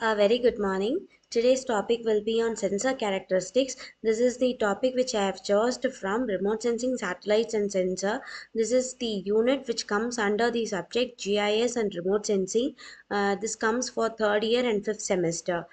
A very good morning. Today's topic will be on sensor characteristics. This is the topic which I have chosen from remote sensing satellites and sensor. This is the unit which comes under the subject GIS and remote sensing. This comes for third year and fifth semester.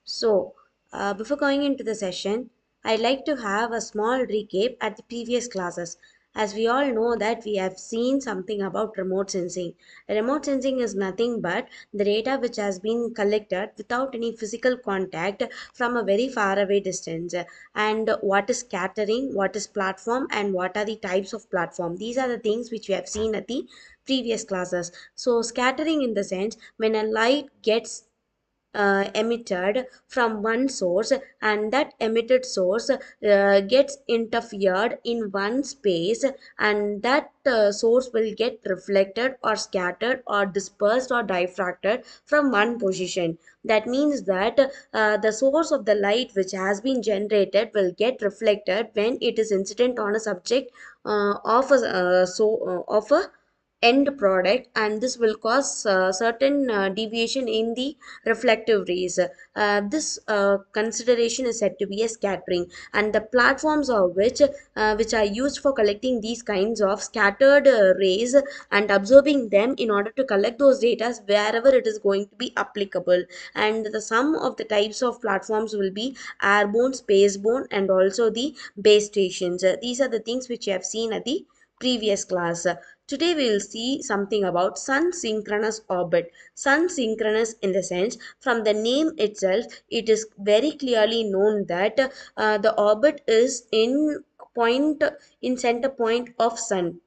Before going into the session, I'd like to have a small recap at the previous classes. As we all know that we have seen something about remote sensing. Remote sensing is nothing but the data which has been collected without any physical contact from a very far away distance. And what is scattering, what is platform, and what are the types of platform. These are the things which we have seen at the previous classes. So scattering in the sense when a light gets emitted from one source and that emitted source gets interfered in one space, and that source will get reflected or scattered or dispersed or diffracted from one position. That means that the source of the light which has been generated will get reflected when it is incident on a subject of a end product, and this will cause certain deviation in the reflective rays. This consideration is said to be a scattering, and the platforms of which are used for collecting these kinds of scattered rays and absorbing them in order to collect those data wherever it is going to be applicable. And the sum of the types of platforms will be airborne, spaceborne, and also the base stations. These are the things which you have seen at the previous class. Today we will see something about sun synchronous orbit. Sun synchronous in the sense from the name itself, it is very clearly known that the orbit is point in center point of sun.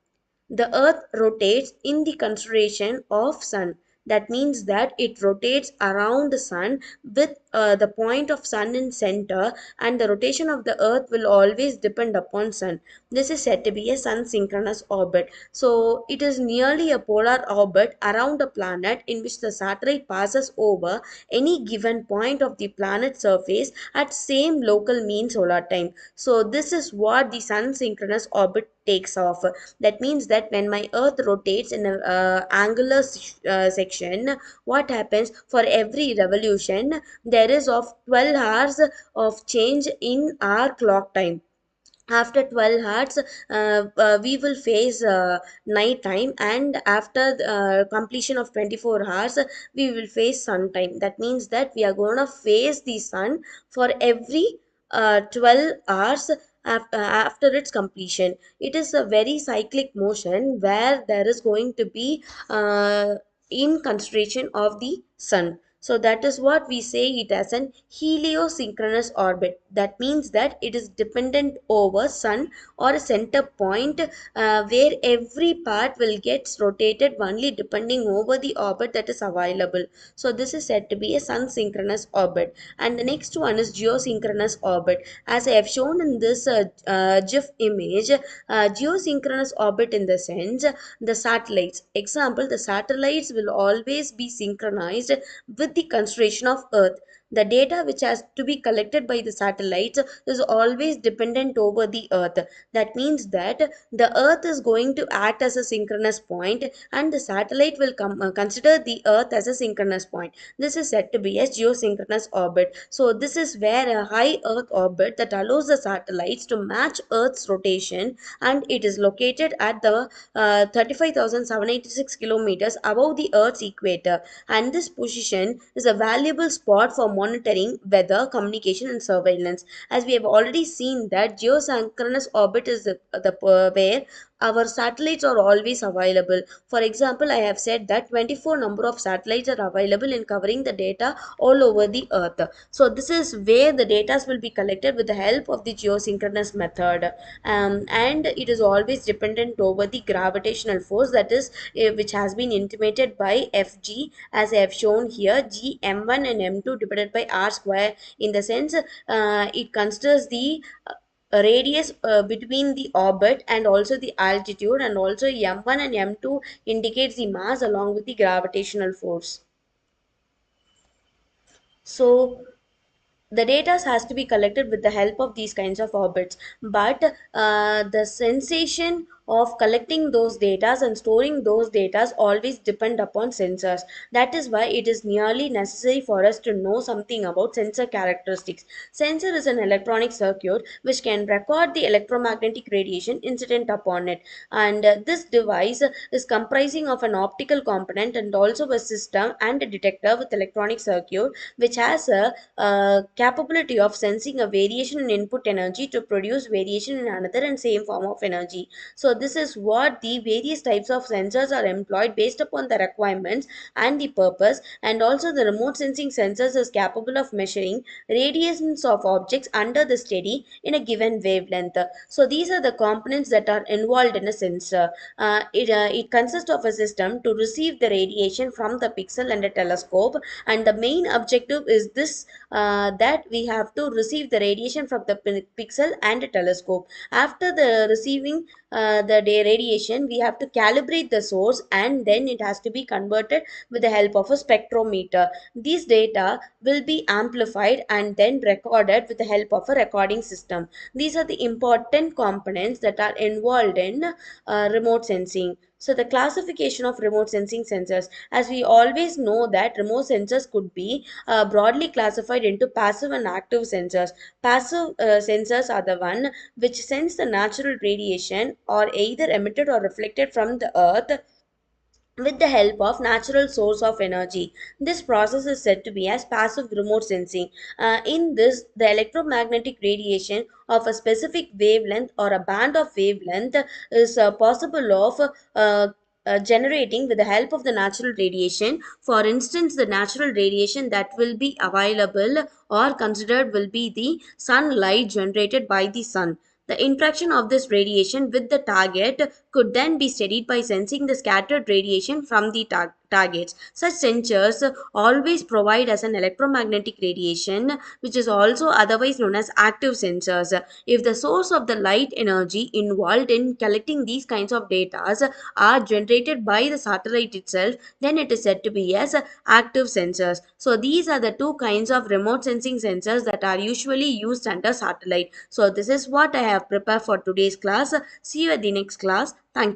The earth rotates in the constellation of sun. That means that it rotates around the sun with the point of sun in center, and the rotation of the earth will always depend upon sun. This is said to be a sun synchronous orbit. So it is nearly a polar orbit around a planet in which the satellite passes over any given point of the planet's surface at same local mean solar time. So this is what the sun synchronous orbit takes off. That means that when my earth rotates in a angular section, what happens for every revolution there is of 12 hours of change in our clock time. After 12 hours we will face night time, and after completion of 24 hours we will face sun time. That means that we are going to face the sun for every 12 hours after its completion. It is a very cyclic motion where there is going to be in consideration of the sun. So that is what we say it as an heliosynchronous orbit. That means that it is dependent over sun or a center point where every part will get rotated only depending over the orbit that is available. So this is said to be a sun synchronous orbit. And the next one is geosynchronous orbit. As I have shown in this GIF image, geosynchronous orbit in the sense the satellites. Example, the satellites will always be synchronized with the constellation of Earth. The data which has to be collected by the satellites is always dependent over the Earth. That means that the Earth is going to act as a synchronous point, and the satellite will consider the Earth as a synchronous point. This is said to be a geosynchronous orbit. So this is where a high Earth orbit that allows the satellites to match Earth's rotation, and it is located at the 35,786 kilometers above the Earth's equator. And this position is a valuable spot for monitoring weather, communication, and surveillance. As we have already seen that geosynchronous orbit is where our satellites are always available. For example, I have said that 24 number of satellites are available in covering the data all over the earth. So this is where the data will be collected with the help of the geosynchronous method. And it is always dependent over the gravitational force, that is which has been intimated by Fg, as I have shown here, G m1 and m2 divided by r square. In the sense it considers the radius between the orbit and also the altitude, and also m1 and m2 indicates the mass along with the gravitational force. So the data has to be collected with the help of these kinds of orbits, but the sensation of collecting those data and storing those data always depend upon sensors. That is why it is nearly necessary for us to know something about sensor characteristics. Sensor is an electronic circuit which can record the electromagnetic radiation incident upon it, and this device is comprising of an optical component and also a system and a detector with electronic circuit which has a capability of sensing a variation in input energy to produce variation in another and same form of energy. So this is what the various types of sensors are employed based upon the requirements and the purpose. And also the remote sensing sensors is capable of measuring radiations of objects under the steady in a given wavelength. So these are the components that are involved in a sensor. It consists of a system to receive the radiation from the pixel and a telescope, and the main objective is this, that we have to receive the radiation from the pixel and a telescope. After the receiving the day radiation, we have to calibrate the source, and then it has to be converted with the help of a spectrometer. These data will be amplified and then recorded with the help of a recording system. These are the important components that are involved in remote sensing. So the classification of remote sensing sensors, as we always know that remote sensors could be broadly classified into passive and active sensors. Passive sensors are the one which sense the natural radiation or either emitted or reflected from the earth with the help of natural source of energy. This process is said to be as passive remote sensing. In this, the electromagnetic radiation of a specific wavelength or a band of wavelength is possible of generating with the help of the natural radiation. For instance, the natural radiation that will be available or considered will be the sunlight generated by the sun. The interaction of this radiation with the target could then be studied by sensing the scattered radiation from the targets. Such sensors always provide us an electromagnetic radiation, which is also otherwise known as active sensors. If the source of the light energy involved in collecting these kinds of data are generated by the satellite itself, then it is said to be as active sensors. So these are the two kinds of remote sensing sensors that are usually used under satellite. So this is what I have prepared for today's class. See you at the next class. Thank you.